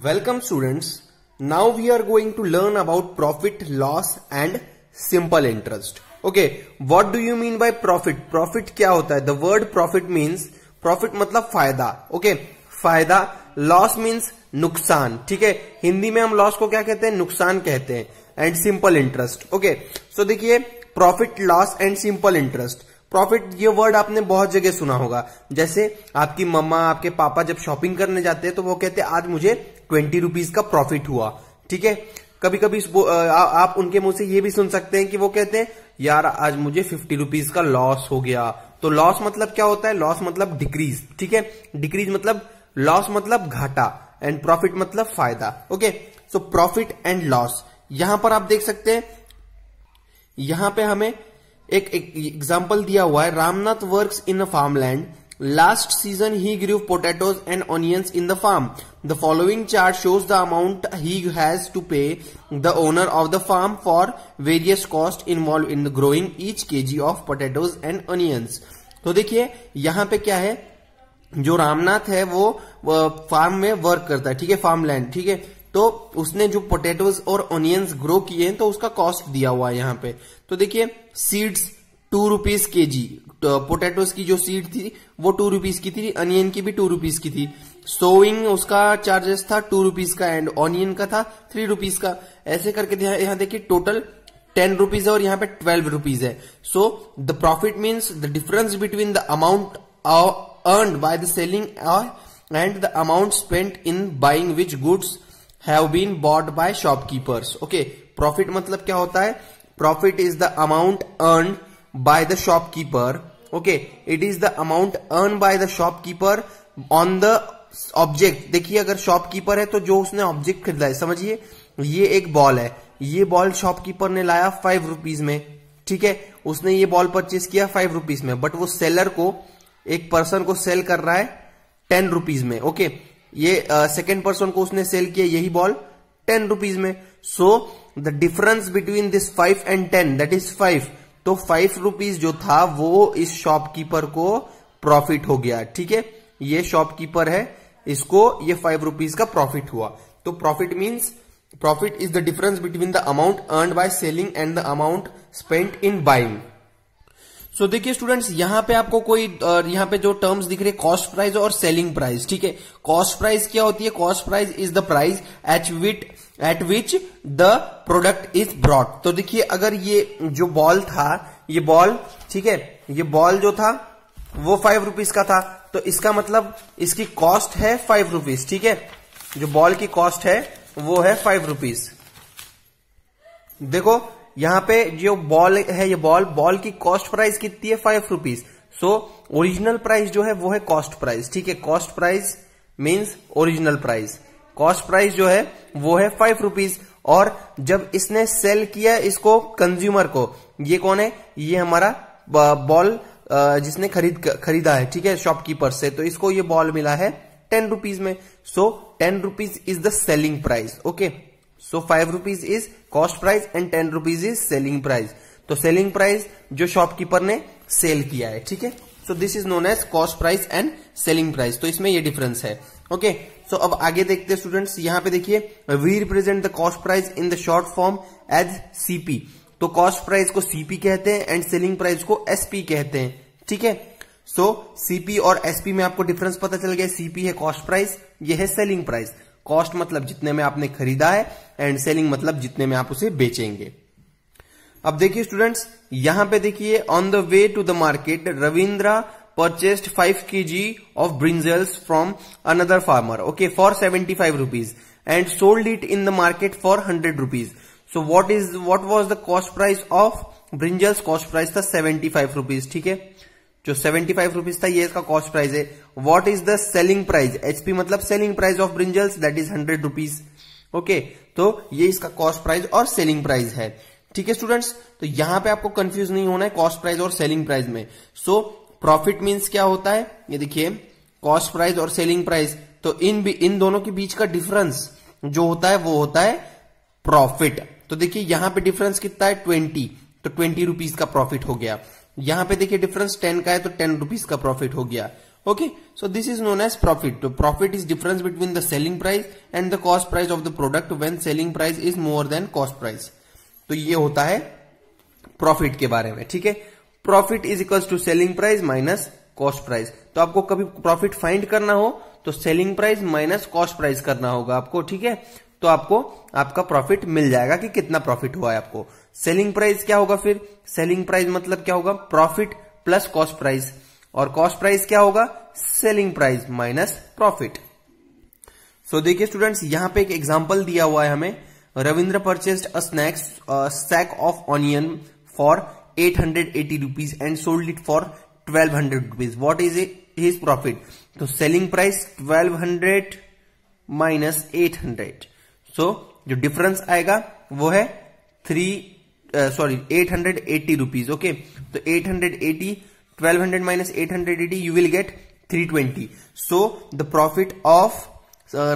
Welcome students. Now we are going to learn about profit, loss and simple interest. Okay, what do you mean by profit? Profit क्या होता है? The word profit means profit मतलब फायदा. Okay, फायदा. Loss means नुकसान. ठीक है, हिंदी में हम loss को क्या कहते हैं? नुकसान कहते हैं. And simple interest. Okay, so देखिए profit, loss and simple interest. Profit ये वर्ड आपने बहुत जगह सुना होगा. जैसे आपकी मम्मा आपके पापा जब शॉपिंग करने जाते हैं तो वो कहते हैं आज मुझे 20 रुपीज का प्रॉफिट हुआ. ठीक है, कभी कभी आप उनके मुंह से ये भी सुन सकते हैं कि वो कहते हैं यार आज मुझे 50 रुपीज का लॉस हो गया. तो लॉस मतलब क्या होता है? लॉस मतलब डिक्रीज. ठीक है, डिक्रीज मतलब लॉस मतलब घाटा एंड प्रॉफिट मतलब फायदा. Okay, so profit and loss यहां पर आप देख सकते हैं. यहां पे हमें एक एग्जाम्पल दिया हुआ है. Ramnath works in a farmland. Last season he grew potatoes and onions in the farm. The following chart shows the amount he has to pay the owner of the farm for various cost involve in growing each KG of potatoes and onions. तो देखिए यहां पे क्या है, जो रामनाथ है वो farm में वर्क करता है. ठीक है, फार्मलैंड. ठीक है, तो उसने जो पोटैटोज और ऑनियंस ग्रो किए हैं तो उसका कॉस्ट दिया हुआ है यहां पे. तो देखिए सीड्स 2 रुपीज के जी. पोटैटोज की जो सीड थी वो 2 रुपीज की थी, अनियन की भी 2 रुपीज की थी. सोइंग उसका चार्जेस था 2 रुपीज का एंड ऑनियन का था 3 रुपीज का. ऐसे करके यहाँ देखिए टोटल 10 रुपीज है और यहाँ पे 12 रुपीज है. So the profit means the difference between the amount earned by the selling and the amount spent in buying which goods have been bought by shopkeepers. Okay, profit मतलब क्या होता है? Profit is the amount earned by the shopkeeper. Okay, it is the amount earned by the shopkeeper on the object. देखिए अगर shopkeeper है तो जो उसने ऑब्जेक्ट खरीदा है, समझिए ये एक बॉल है. ये बॉल शॉपकीपर ने लाया 5 रुपीज में. ठीक है, उसने ये बॉल परचेज किया 5 रुपीज में, बट वो सेलर को एक पर्सन को सेल कर रहा है 10 रुपीज में. ओके, ये सेकेंड पर्सन को उसने सेल किया यही बॉल 10 रुपीज में. So the difference between this 5 and 10 that is 5. तो 5 रुपीज जो था वो इस शॉपकीपर को प्रॉफिट हो गया. ठीक है, ये शॉपकीपर है, इसको ये 5 रुपीज का प्रॉफिट हुआ. तो profit means profit is the difference between the amount earned by selling and the amount spent in buying. So देखिए स्टूडेंट्स, यहां पे आपको कोई यहां पे जो टर्म्स दिख रहे हैं कॉस्ट प्राइस और सेलिंग प्राइस. ठीक है, कॉस्ट प्राइस क्या होती है? Cost price is the price at which the product is brought. तो देखिए अगर ये जो बॉल था, ये बॉल, ठीक है, ये बॉल जो था वो 5 रुपीज का था, तो इसका मतलब इसकी कॉस्ट है 5 रुपीज. ठीक है, जो बॉल की कॉस्ट है वो है 5 रुपीज. देखो यहां पे जो बॉल है, ये बॉल की कॉस्ट प्राइस कितनी है? 5 रुपीज. सो ओरिजिनल प्राइस जो है वो है कॉस्ट प्राइस. ठीक है, cost price means original price. Cost price जो है वो है 5 रुपीज. और जब इसने सेल किया इसको कंज्यूमर को, ये कौन है? ये हमारा बॉल जिसने खरीदा है. ठीक है, शॉपकीपर से, तो इसको ये बॉल मिला है 10 रुपीज में. So 10 rupees is the selling price. Okay, so 5 rupees is cost price and 10 rupees is selling price. तो सेलिंग प्राइस जो शॉपकीपर ने सेल किया है. ठीक है, so this is known as cost price and selling price. तो इसमें ये डिफरेंस है. ओके, सो अब आगे देखते हैं स्टूडेंट्स. यहां पे देखिए we represent the cost price in the short form as CP. तो कॉस्ट प्राइस को सीपी कहते हैं एंड सेलिंग प्राइस को एसपी कहते हैं. ठीक है, सो सीपी और एसपी में आपको डिफरेंस पता चल गया. सीपी है कॉस्ट प्राइस, ये है सेलिंग प्राइस. कॉस्ट मतलब जितने में आपने खरीदा है एंड सेलिंग मतलब जितने में आप उसे बेचेंगे. अब देखिए स्टूडेंट्स, यहां पे देखिए on the way to the market Ravindra purchased 5 kg of brinjals from another farmer, okay, for 75 rupees and sold it in the market for 100 rupees. So what was the cost price of brinjals? Cost price था 75 rupees. ठीक है, जो 75 rupees था ये इसका cost price है. What is the selling price? HP मतलब selling price of brinjals, that is 100 rupees. Okay, तो ये इसका कॉस्ट प्राइस और सेलिंग प्राइस है. ठीक है स्टूडेंट्स, तो यहां पे आपको कंफ्यूज नहीं होना है कॉस्ट प्राइस और सेलिंग प्राइस में. सो प्रॉफिट मीन्स क्या होता है? ये देखिए कॉस्ट प्राइस और सेलिंग प्राइस, तो इन दोनों के बीच का डिफरेंस जो होता है वो होता है प्रॉफिट. तो देखिए यहां पे डिफरेंस कितना है? 20. तो 20 रुपीज का प्रॉफिट हो गया. यहां पे देखिए डिफरेंस 10 का है तो 10 रुपीज का प्रॉफिट हो गया. Okay, so this is known as profit. So profit is difference between the selling price and the cost price of the product when selling price is more than cost price. तो ये होता है profit के बारे में, ठीक है. Profit is equals to selling price minus cost price. तो आपको कभी प्रॉफिट फाइंड करना हो तो selling price minus cost price करना होगा आपको, ठीक है. तो आपको आपका प्रॉफिट मिल जाएगा कि कितना प्रॉफिट हुआ है आपको. सेलिंग प्राइस क्या होगा फिर? सेलिंग प्राइस मतलब क्या होगा? Profit plus cost price. और कॉस्ट प्राइस क्या होगा? Selling price minus profit. So देखिए स्टूडेंट्स, यहां पे एक एग्जांपल दिया हुआ है हमें. Ravindra purchased a sack of onion for 880 rupees and sold it for 1200 rupees. What is his profit? तो सेलिंग प्राइस 1200 माइनस 800. सो जो डिफरेंस आएगा वो है 880 rupees. ओके, तो 880 1200 minus 880 you will get 320. So the profit of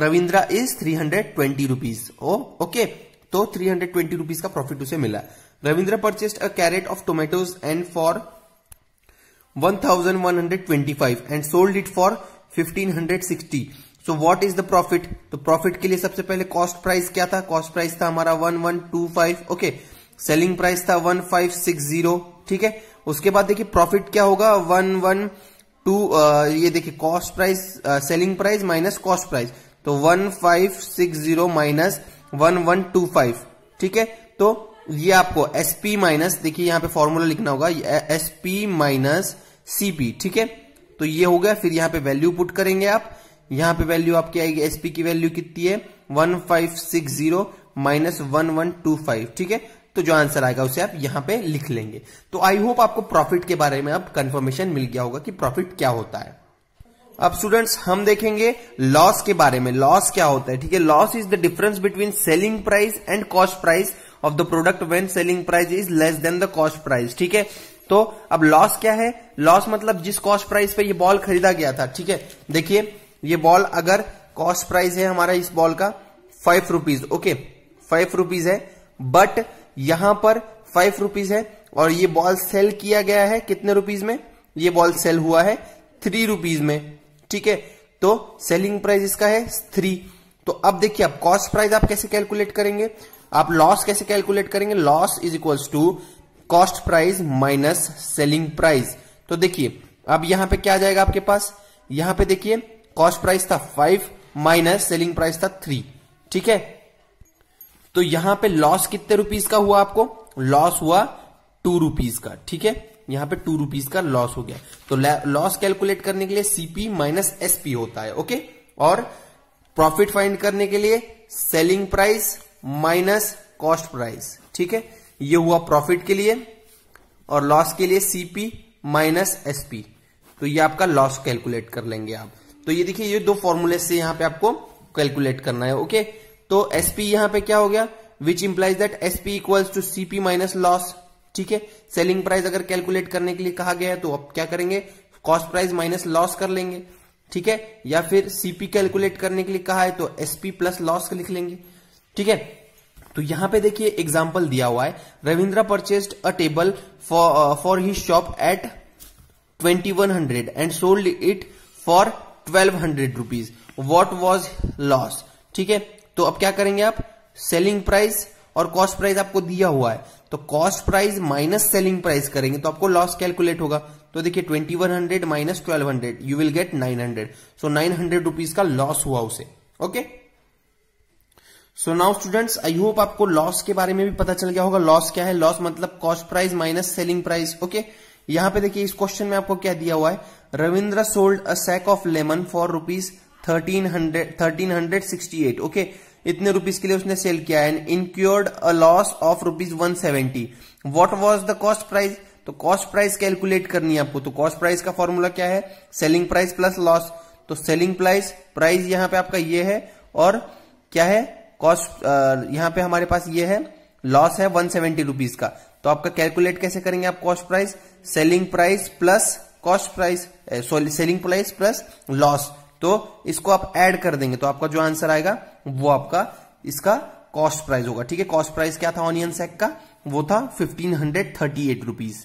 Ravindra is 320 rupees. Okay, तो 320 rupees का profit उसे मिला. Ravindra purchased a carrot of tomatoes and for 1125 and sold it for 1560. So what is the profit? तो profit के लिए सबसे पहले cost price क्या था? कॉस्ट प्राइस था हमारा 1125. ओके, सेलिंग प्राइस था 1560. ठीक है, उसके बाद देखिए प्रॉफिट क्या होगा? 112. ये देखिए cost price, selling price minus cost price, तो 1560 माइनस 1125. ठीक है, तो ये आपको एसपी माइनस, देखिए यहां पे फॉर्मूला लिखना होगा, एसपी माइनस सीपी. ठीक है, तो ये हो गया. फिर यहां पे वैल्यू पुट करेंगे आप. यहां पे वैल्यू आपकी आएगी, एसपी की वैल्यू कितनी है? 1560 माइनस 1125. ठीक है, तो जो आंसर आएगा उसे आप यहां पे लिख लेंगे. तो आई होप आपको प्रॉफिट के बारे में अब कंफर्मेशन मिल गया होगा कि प्रॉफिट क्या होता है. अब स्टूडेंट्स हम देखेंगे लॉस के बारे में. लॉस क्या होता है? ठीक है, loss is the difference between selling price and cost price of the product when selling price is less than the cost price. ठीक है, तो अब लॉस क्या है? लॉस मतलब जिस कॉस्ट प्राइस पे ये बॉल खरीदा गया था. ठीक है, देखिए ये बॉल अगर कॉस्ट प्राइस है हमारा इस बॉल का 5 रुपीज. ओके, 5 रुपीज है, बट यहां पर 5 रुपीज है और ये बॉल सेल किया गया है कितने रुपीज में? ये बॉल सेल हुआ है 3 रुपीज में. ठीक है, तो सेलिंग प्राइस इसका है 3. तो अब देखिए आप कॉस्ट प्राइस आप कैसे कैलकुलेट करेंगे? आप लॉस कैसे कैलकुलेट करेंगे? Loss is equals to cost price minus selling price. तो देखिए अब यहां पे क्या आ जाएगा आपके पास? यहां पे देखिए कॉस्ट प्राइस था 5 माइनस सेलिंग प्राइस था 3. ठीक है, तो यहां पे लॉस कितने रुपीज का हुआ आपको? लॉस हुआ 2 रुपीज का. ठीक है, यहां पे 2 रुपीज का लॉस हो गया. तो लॉस कैलकुलेट करने के लिए सीपी माइनस एसपी होता है. ओके, और प्रॉफिट फाइंड करने के लिए selling price minus cost price. ठीक है, ये हुआ प्रॉफिट के लिए, और लॉस के लिए सीपी माइनस एसपी. तो ये आपका लॉस कैलकुलेट कर लेंगे आप. तो ये देखिए ये दो फॉर्मूले से यहां पे आपको कैलकुलेट करना है. ओके, तो एसपी यहां पे क्या हो गया? Which implies that SP equals to CP minus loss. ठीक है, सेलिंग प्राइस अगर कैलकुलेट करने के लिए कहा गया है तो अब क्या करेंगे? कॉस्ट प्राइस माइनस लॉस कर लेंगे. ठीक है, या फिर सीपी कैलकुलेट करने के लिए कहा है तो एसपी प्लस लॉस लिख लेंगे. ठीक है, तो यहां पे देखिए एग्जांपल दिया हुआ है. Ravindra purchased a table for his shop at 2100 and sold it for 1200 rupees. What was loss? ठीक है, तो अब क्या करेंगे आप? सेलिंग प्राइस और कॉस्ट प्राइस आपको दिया हुआ है, तो cost price minus selling price करेंगे तो आपको लॉस कैलकुलेट होगा. तो देखिए 2100 minus 1200 you will get 900. So 900 rupees का लॉस हुआ उसे. Okay, so now students I hope आपको लॉस के बारे में भी पता चल गया होगा. लॉस क्या है? लॉस मतलब cost price minus selling price. Okay, यहां पे देखिए इस क्वेश्चन में आपको क्या दिया हुआ है? Ravindra sold a sack of lemon for rupees 1368. Okay, इतने रुपीज के लिए उसने सेल किया and incurred a loss of rupees 170. What was the cost price? तो कॉस्ट प्राइस कैलकुलेट करनी है आपको. तो कॉस्ट प्राइस का फॉर्मूला क्या है? Selling price plus loss. तो सेलिंग प्राइस यहां पे आपका ये है, और क्या है? कॉस्ट यहां पे हमारे पास ये है, लॉस है 170 रुपीज का. तो आपका कैलकुलेट कैसे करेंगे आप cost price? Selling price plus cost price, selling price plus loss. तो इसको आप ऐड कर देंगे तो आपका जो आंसर आएगा वो आपका इसका कॉस्ट प्राइस होगा. ठीक है, कॉस्ट प्राइस क्या था ऑनियन सैक का? वो था 1538 रुपीज.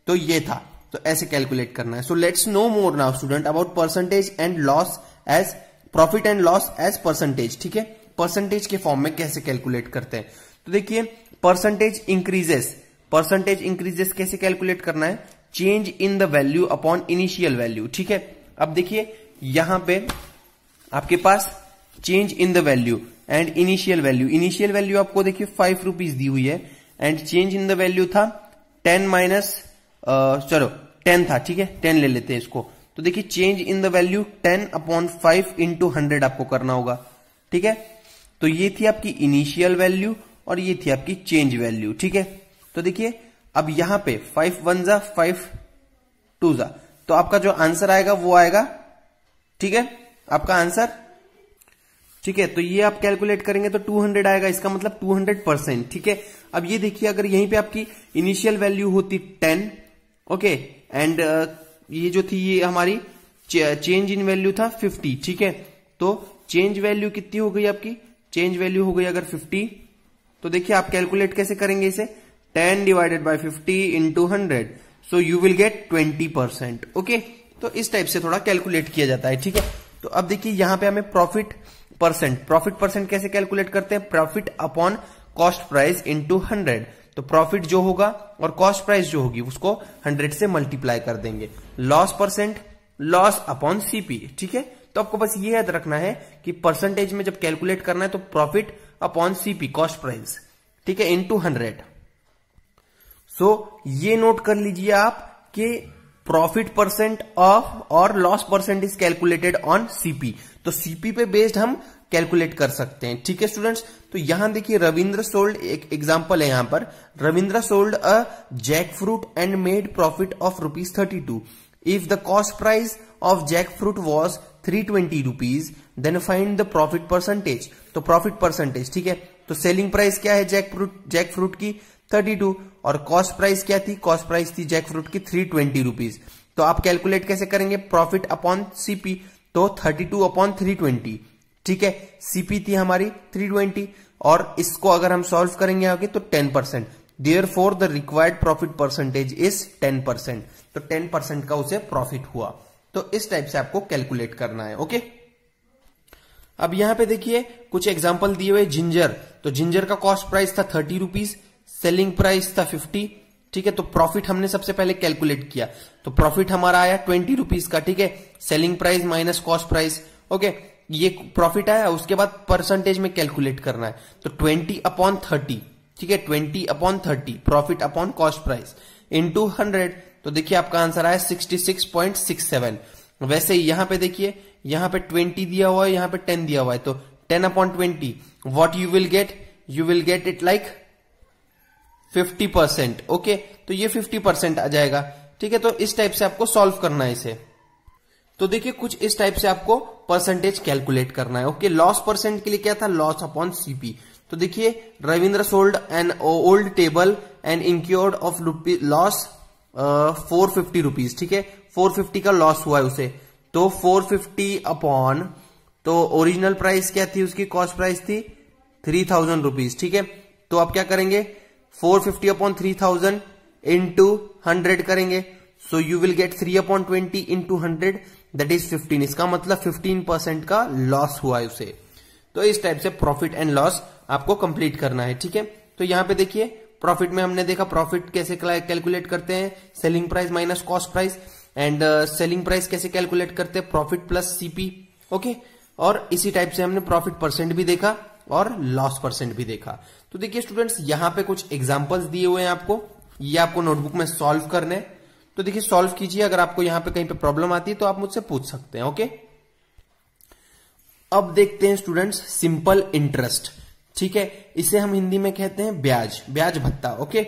तो ये था. तो ऐसे कैलकुलेट करना है. So let's know more now student about percentage and loss as profit and loss as percentage. ठीक है, परसेंटेज के फॉर्म में कैसे कैलकुलेट करते हैं. तो देखिए परसेंटेज इंक्रीजेस कैसे कैलकुलेट करना है, change in the value upon initial value. ठीक है, अब देखिए यहां पे आपके पास change in the value and initial value आपको देखिए 5 रुपीज दी हुई है and change in the value था 10 माइनस 10 था. ठीक है, 10 ले लेते हैं इसको. तो देखिए change in the value 10 upon 5 into 100 आपको करना होगा. ठीक है, तो ये थी आपकी इनिशियल वैल्यू और ये थी आपकी चेंज वैल्यू. ठीक है, तो देखिए अब यहां पे 5 1 जा 5 2 जा, तो आपका जो आंसर आएगा वो आएगा. ठीक है, आपका आंसर. ठीक है, तो ये आप कैलकुलेट करेंगे तो 200 आएगा, इसका मतलब 200%. ठीक है, अब ये देखिए अगर यहीं पे आपकी इनिशियल वैल्यू होती 10, ओके, एंड ये जो थी ये हमारी चेंज इन वैल्यू था 50. ठीक है, तो चेंज वैल्यू कितनी हो गई आपकी, चेंज वैल्यू हो गई अगर 50, तो देखिए आप कैलकुलेट कैसे करेंगे इसे, 10 divided by 50 into 100, so you will gate 20%. Okay, तो इस टाइप से थोड़ा कैलकुलेट किया जाता है. ठीक है, तो अब देखिए यहां पे हमें प्रॉफिट परसेंट कैसे कैलकुलेट करते हैं, profit upon cost price into 100. तो प्रॉफिट जो होगा और कॉस्ट प्राइस जो होगी उसको 100 से मल्टीप्लाई कर देंगे. Loss upon CP. ठीक है, तो आपको बस ये याद रखना है कि परसेंटेज में जब कैलकुलेट करना है तो profit upon CP cost price, ठीक है, इंटू 100. सो ये नोट कर लीजिए आप कि प्रॉफिट परसेंट ऑफ और loss percent is calculated on CP. तो सीपी पे बेस्ड हम कैलकुलेट कर सकते हैं. ठीक है स्टूडेंट्स, तो यहां देखिए रविंद्र सोल्ड, एक एग्जांपल है यहां पर, Ravindra sold a jack fruit and made profit of ₹32. If the cost price of jack fruit was 320 rupees then find the profit percentage. तो प्रॉफिट परसेंटेज, ठीक है, तो सेलिंग प्राइस क्या है जैक फ्रूट की 32 और कॉस्ट प्राइस क्या थी, कॉस्ट प्राइस थी जैक फ्रूट की 320 रुपीज. तो आप कैलकुलेट कैसे करेंगे, प्रॉफिट अपॉन सीपी, तो 32 अपॉन 320. ठीक है, सीपी थी हमारी 320 और इसको अगर हम सॉल्व करेंगे आगे तो 10%. Therefore the required profit percentage is 10%. तो 10% का उसे प्रॉफिट हुआ. तो इस टाइप से आपको कैलकुलेट करना है. ओके, अब यहां पे देखिए कुछ एग्जांपल दिए हुए. जिंजर, तो जिंजर का कॉस्ट प्राइस था 30 रुपीज, सेलिंग प्राइस था 50. ठीक है, तो प्रॉफिट हमने सबसे पहले कैलकुलेट किया, तो प्रॉफिट हमारा आया 20 रुपीज का. ठीक है, selling price minus cost price. Okay, ये प्रॉफिट आया. उसके बाद परसेंटेज में कैलकुलेट करना है, तो 20 अपॉन 30. ठीक है, 20 upon 30 profit upon cost price into 100. तो देखिए आपका आंसर आया 66.67. वैसे यहां पे देखिए, यहां पे 20 दिया हुआ है, यहां पे 10 दिया हुआ है, तो 10 upon 20 what you will get it like 50%. Okay, तो ये 50% आ जाएगा. ठीक है, तो इस टाइप से आपको सॉल्व करना है इसे. तो देखिए कुछ इस टाइप से आपको परसेंटेज कैलकुलेट करना है. ओके, लॉस परसेंट के लिए क्या था, लॉस अपॉन सीपी. तो देखिए Ravindra sold an old table and incurred of loss 450 rupees. ठीक है, 450 का लॉस हुआ है उसे, तो 450 अपॉन, तो ओरिजिनल प्राइस क्या थी उसकी, कॉस्ट प्राइस थी 3000 रुपीज. ठीक है, तो आप क्या करेंगे, 450 अपॉन 3000 इंटू 100 करेंगे, so you will gate 3 upon 20 into 100 that is 15. इसका मतलब 15% का लॉस हुआ है उसे. तो इस टाइप से प्रॉफिट एंड लॉस आपको कंप्लीट करना है. ठीक है, तो यहां पे देखिए प्रॉफिट में हमने देखा प्रॉफिट कैसे कैलकुलेट करते हैं, selling price minus cost price, and selling price कैसे कैलकुलेट करते हैं, प्रॉफिट प्लस सीपी. ओके, और इसी टाइप से हमने प्रॉफिट परसेंट भी देखा और लॉस परसेंट भी देखा. तो देखिए स्टूडेंट्स यहां पे कुछ एग्जांपल्स दिए हुए हैं आपको, ये आपको नोटबुक में सॉल्व करने. तो देखिए सॉल्व कीजिए, अगर आपको यहां पे कहीं पे प्रॉब्लम आती है तो आप मुझसे पूछ सकते हैं. ओके, अब देखते हैं स्टूडेंट्स सिंपल इंटरेस्ट. ठीक है, इसे हम हिंदी में कहते हैं ब्याज भत्ता. Okay,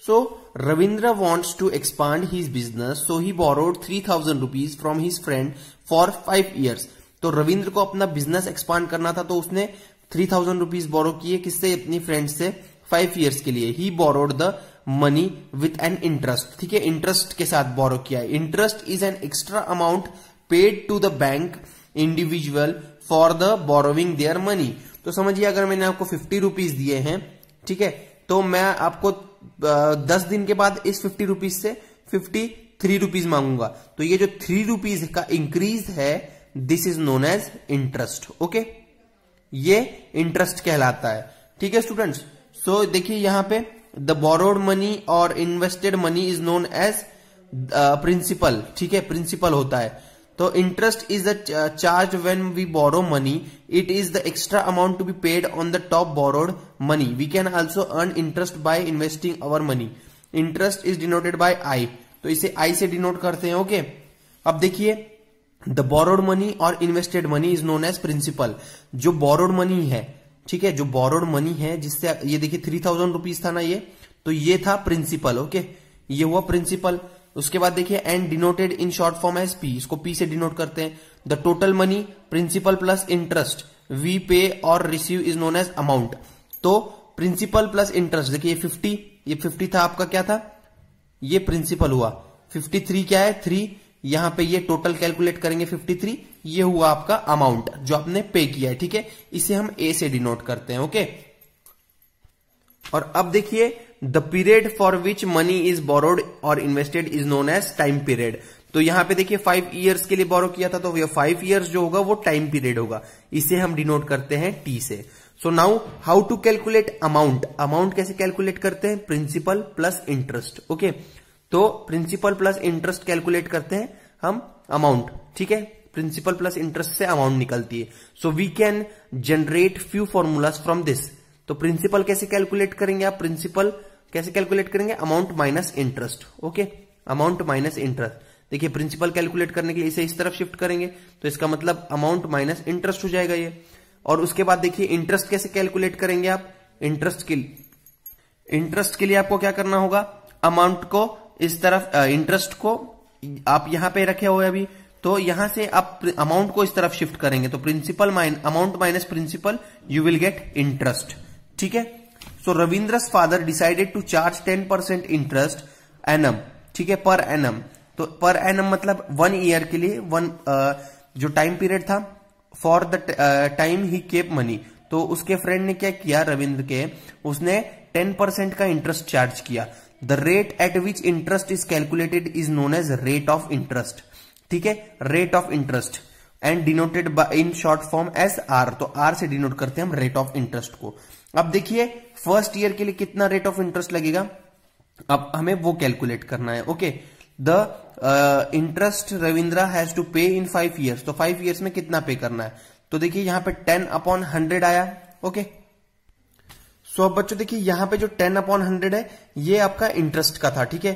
so Ravindra wants to expand his business, so he borrowed 3000 rupees from his friend for 5 years. तो रविंद्र को अपना बिजनेस एक्सपांड करना था, तो उसने 3000 रुपीज बोरो किए, किससे, अपनी फ्रेंड से, 5 years के लिए. He borrowed the money with an interest. ठीक है, इंटरेस्ट के साथ बोरो किया है. Interest is an extra amount paid to the bank individual for the borrowing their money. तो समझिए अगर मैंने आपको 50 रुपीज दिए हैं, ठीक है, तो मैं आपको 10 दिन के बाद इस 50 रुपीज से 50 ₹3 मांगूंगा, तो ये जो ₹3 का इंक्रीज है, this is known as interest. Okay, ये इंटरेस्ट कहलाता है। ठीक है स्टूडेंट्स, सो देखिए यहां पे द बोरोड मनी और invested money is known as principal. ठीक है, प्रिंसिपल होता है। तो interest is the charge when we borrow money, it is the extra amount to be paid on the top borrowed money. We can also earn interest by investing our money. Interest is denoted by आई, तो इसे आई से denote करते हैं। Okay, अब देखिए the borrowed money और invested money is known as principal. जो borrowed money है, ठीक है, जो बोरोड मनी है, जिससे ये देखिए ₹3000 था ना ये, तो ये था प्रिंसिपल। ओके, ये हुआ प्रिंसिपल। उसके बाद देखिए and denoted in short form as P, इसको पी से डिनोट करते हैं। The total money principal plus interest we pay और receive is known as amount. तो प्रिंसिपल प्लस इंटरेस्ट, देखिए ये 50 था आपका, क्या था, ये प्रिंसिपल हुआ। 53 क्या है, 3, यहां पे ये टोटल कैलकुलेट करेंगे 53, ये हुआ आपका अमाउंट जो आपने पे किया है। ठीक है, इसे हम ए से डिनोट करते हैं। ओके, और अब देखिए the period for which money is borrowed और invested is known as time period. तो यहां पे देखिए 5 ईयर्स के लिए बोरो किया था, तो ये 5 ईयर्स जो होगा वो टाइम पीरियड होगा, इसे हम डिनोट करते हैं टी से। So now how to calculate amount. Amount कैसे कैलकुलेट करते हैं, प्रिंसिपल प्लस इंटरेस्ट। ओके, तो प्रिंसिपल प्लस इंटरेस्ट कैलकुलेट करते हैं हम अमाउंट। ठीक है, प्रिंसिपल प्लस इंटरेस्ट से अमाउंट निकलती है। So we can generate few formulas from this. तो प्रिंसिपल कैसे कैलकुलेट करेंगे आप, प्रिंसिपल कैसे कैलकुलेट करेंगे, amount minus interest. Okay, amount minus interest. देखिए प्रिंसिपल कैलकुलेट करने के लिए इसे इस तरफ शिफ्ट करेंगे, तो इसका मतलब अमाउंट माइनस इंटरेस्ट हो जाएगा ये। और उसके बाद देखिए इंटरेस्ट कैसे कैलकुलेट करेंगे आप, इंटरेस्ट के लिए आपको क्या करना होगा, अमाउंट को इस तरफ, इंटरेस्ट को आप यहां पे रखे हुए अभी, तो यहां से आप अमाउंट को इस तरफ शिफ्ट करेंगे, तो principal amount minus principal, you will get interest. ठीक है, so Ravindra's father decided to charge 10% interest annum. ठीक है, पर एनम, तो पर एनम मतलब 1 ईयर के लिए, जो टाइम पीरियड था, for the time he kept money. तो उसके फ्रेंड ने क्या किया, रविंद्र के, उसने 10% का इंटरेस्ट चार्ज किया। The rate at which interest is calculated is known as rate of interest. ठीक है, rate of interest and denoted in short form as R. तो आर से डिनोट करते हैं हम रेट ऑफ इंटरेस्ट को। अब देखिए फर्स्ट ईयर के लिए कितना रेट ऑफ इंटरेस्ट लगेगा, अब हमें वो कैलकुलेट करना है। Okay, the interest Ravindra has to pay in 5 years, तो 5 ईयर्स में कितना पे करना है, तो देखिए यहां पे 10/100 आया। ओके, सो अब बच्चों देखिए यहां पे जो 10/100 है ये आपका इंटरेस्ट का था। ठीक है,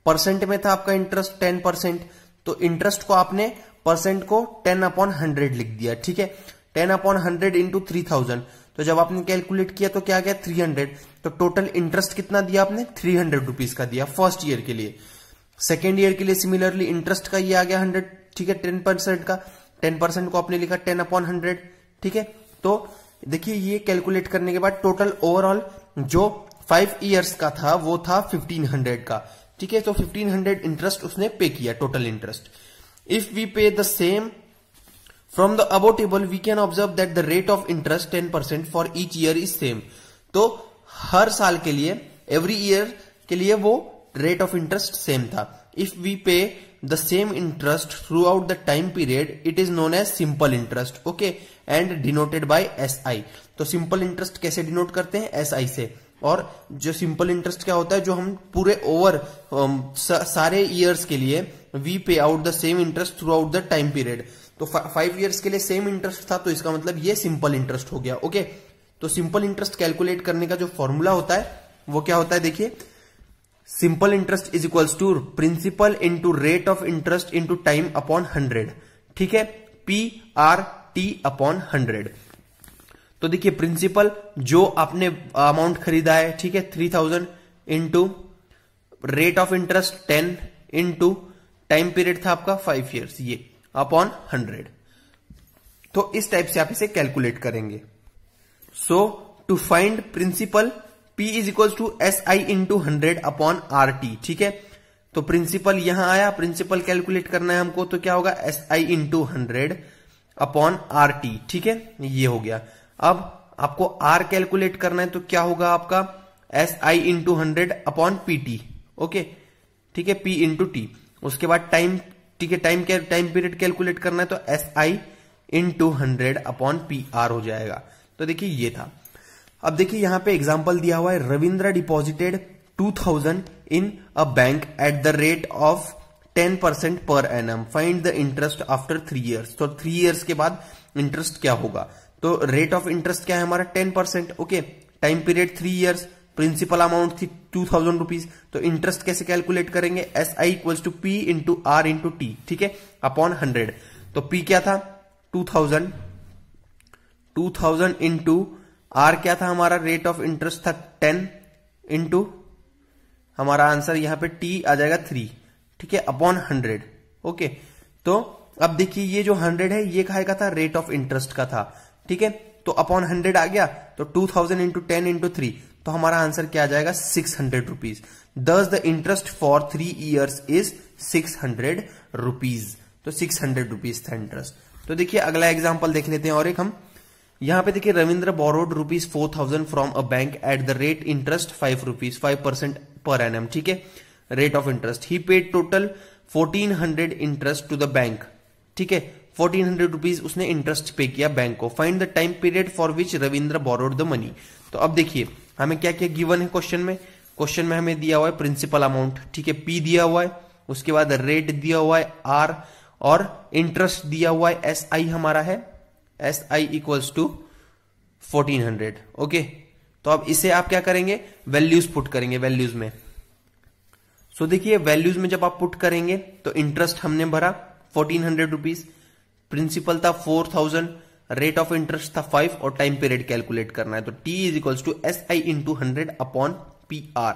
परसेंट में था आपका इंटरेस्ट 10%, तो इंटरेस्ट को आपने परसेंट को 10/100 लिख दिया। ठीक है, 10/100 इंटू 3000, तो जब आपने कैलकुलेट किया तो क्या गया 300, तो टोटल इंटरेस्ट कितना दिया आपने, ₹300 का दिया फर्स्ट ईयर के लिए। सेकेंड ईयर के लिए सिमिलरली इंटरेस्ट का ये आ गया 100। ठीक है, 10% का, 10% को आपने लिखा 10/100। ठीक है, तो देखिए ये कैलकुलेट करने के बाद टोटल ओवरऑल जो 5 ईयर्स का था वो था 1500 का। ठीक है, तो 1500 इंटरेस्ट उसने पे किया, total interest. If we pay the same from the above table we can observe that the rate of interest 10% for each year is same. तो हर साल के लिए, एवरी ईयर के लिए वो रेट ऑफ इंटरेस्ट सेम था। If we pay the same interest throughout the time period it is known as simple interest. Okay, and denoted by SI। तो सिंपल इंटरेस्ट कैसे डिनोट करते हैं, SI से। और जो सिंपल इंटरेस्ट क्या होता है, जो हम पूरे ओवर सारे ईयर्स के लिए वी पे out the same interest throughout the time period. तो 5 ईयर्स के लिए सेम इंटरेस्ट था, तो इसका मतलब ये सिंपल इंटरेस्ट हो गया। ओके, तो सिंपल इंटरेस्ट कैलकुलेट करने का जो फॉर्मूला होता है वो क्या होता है, देखिए simple interest is equals to principal into rate of interest into time upon 100। ठीक है, PRT/100। तो देखिए प्रिंसिपल जो आपने अमाउंट खरीदा है, ठीक है, 3000 into rate of interest 10 into time period था आपका 5 ईयर्स, ये अपॉन 100। तो इस टाइप से आप इसे कैलकुलेट करेंगे। So to find principal P is equal to SI into 100 upon RT। ठीक है, तो प्रिंसिपल यहां आया, प्रिंसिपल कैलकुलेट करना है हमको, तो क्या होगा SI इंटू 100 अपॉन RT। ठीक है, ये हो गया। अब आपको R कैलकुलेट करना है, तो क्या होगा आपका SI into 100 upon PT। Okay, ठीक है, P इंटू T। उसके बाद टाइम, ठीक है, टाइम पीरियड कैलकुलेट करना है तो SI इंटू 100 अपॉन PR हो जाएगा। तो देखिए ये था। अब देखिए यहां पे एग्जांपल दिया हुआ है, Ravindra deposited 2000 in a bank at the rate of 10% per annum, find the interest after 3 years। तो 3 years के बाद इंटरेस्ट क्या होगा, तो रेट ऑफ इंटरेस्ट क्या है हमारा 10%, okay. Time period 3 years, principal amount थी 2000 रुपीज, तो इंटरेस्ट कैसे कैलकुलेट करेंगे, SI equals to P into R into T, ठीक है, अपॉन 100। तो P क्या था 2000 इंटू R क्या था हमारा, रेट ऑफ इंटरेस्ट था 10 इंटू हमारा आंसर यहां पे T आ जाएगा 3, ठीक है, अपॉन 100, ओके। तो अब देखिए ये जो 100 है ये काहे का था, रेट ऑफ इंटरेस्ट का था, ठीक है। तो अपॉन 100 आ गया, तो 2000 इंटू 10 इंटू 3, तो हमारा आंसर क्या आ जाएगा 600 रुपीज। दस the interest for 3 years is 600 rupees. तो 600 रुपीज था इंटरेस्ट। तो देखिए अगला एग्जांपल देख लेते हैं और एक हम यहां पे देखिए, Ravindra borrowed rupees 4000 from a bank at the rate interest 5 rupees 5% पर एनम, ठीक है, rate of interest. He paid total 1400 interest to the bank, ठीक है, 1400 रुपीज उसने इंटरेस्ट पे किया बैंक को। Find the time period for which Ravindra borrowed the money. तो अब देखिए हमें क्या क्या गिवन है क्वेश्चन में, क्वेश्चन में हमें दिया हुआ है प्रिंसिपल अमाउंट, ठीक है, P दिया हुआ है, उसके बाद रेट दिया हुआ है R, और इंटरेस्ट दिया हुआ है SI हमारा है, SI इक्वल्स टू 1400, ओके। तो अब इसे आप क्या करेंगे, वैल्यूज पुट करेंगे वैल्यूज में। सो देखिए वैल्यूज में जब आप पुट करेंगे तो इंटरेस्ट हमने भरा 1400 रुपीज, प्रिंसिपल था 4000, रेट ऑफ इंटरेस्ट था 5 और टाइम पीरियड कैलकुलेट करना है। तो T is equals to SI into 100 upon PR।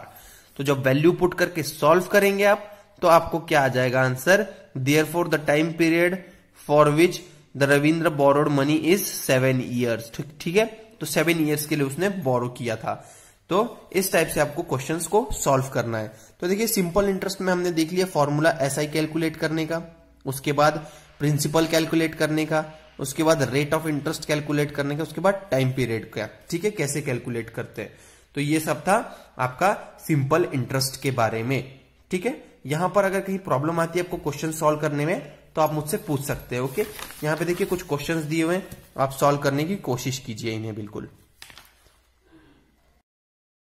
तो जब वैल्यू पुट करके सॉल्व करेंगे आप तो आपको क्या आ जाएगा answer, therefore the time period for which the Ravindra borrowed money is 7 years, ठीक है। तो 7 years के लिए उसने बोरो किया था। तो इस टाइप से आपको क्वेश्चंस को सॉल्व करना है। तो देखिए सिंपल इंटरेस्ट में हमने देख लिया फॉर्मूला SI कैलकुलेट करने का, उसके बाद प्रिंसिपल कैलकुलेट करने का, उसके बाद रेट ऑफ इंटरेस्ट कैलकुलेट करने का, उसके बाद टाइम पीरियड का, ठीक है, कैसे कैलकुलेट करते हैं। तो ये सब था आपका सिंपल इंटरेस्ट के बारे में, ठीक है। यहां पर अगर कहीं प्रॉब्लम आती है आपको क्वेश्चन सॉल्व करने में तो आप मुझसे पूछ सकते हैं, ओके। यहाँ पे देखिए कुछ क्वेश्चंस दिए हुए हैं, आप सॉल्व करने की कोशिश कीजिए इन्हें बिल्कुल।